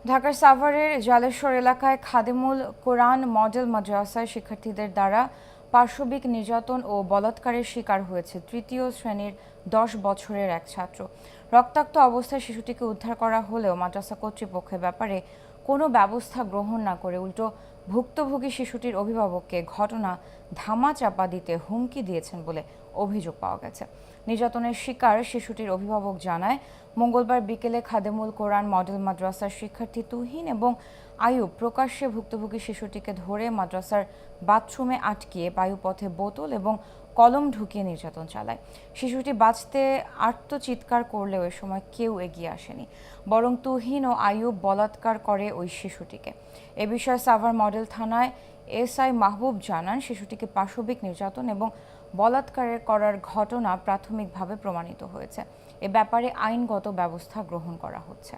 ঢাকার সাভারের জালেশ্বর এলাকায় খাদিমুল কোরআন মডেল মাদ্রাসায় শিক্ষার্থীদের দ্বারা পাশবিক নির্যাতন ও বলাৎকারের শিকার হয়েছে তৃতীয় শ্রেণীর ১০ বছরের এক ছাত্র। রক্তাক্ত অবস্থায় শিশুটিকে উদ্ধার করা হলেও মাদ্রাসা কর্তৃপক্ষের ব্যাপারে কোনো ব্যবস্থা গ্রহণ না করে উল্টো ভুক্তভোগী শিশুটির অভিভাবককে ঘটনা ধামাচাপা দিতে হুমকি দিয়েছেন বলে অভিযোগ পাওয়া গেছে। নির্যাতনের শিকার শিশুটির অভিভাবক জানায়, মঙ্গলবার বিকেলে খাদিমুল কোরআন মডেল মাদ্রাসার শিক্ষার্থী তুহিন এবং আয়ুব প্রকাশ্যে ভুক্তভোগী শিশুটিকে ধরে মাদ্রাসার বাথরুমে আটকিয়ে বায়ুপথে বোতল এবং কলম ঢুকিয়ে নির্যাতন চালায়। শিশুটি বাঁচতে আর্তচিৎকার করলেও এ সময় কেউ এগিয়ে আসেনি, বরং তুহিন ও আয়ুব বলাৎকার করে ওই শিশুটিকে। এ বিষয়ে সাভার মডেল থানায় এসআই মাহবুব জানান, শিশুটিকে পাশবিক নির্যাতন এবং বলাৎকারের করার ঘটনা প্রাথমিকভাবে প্রমাণিত হয়েছে। এ ব্যাপারে আইনগত ব্যবস্থা গ্রহণ করা হচ্ছে।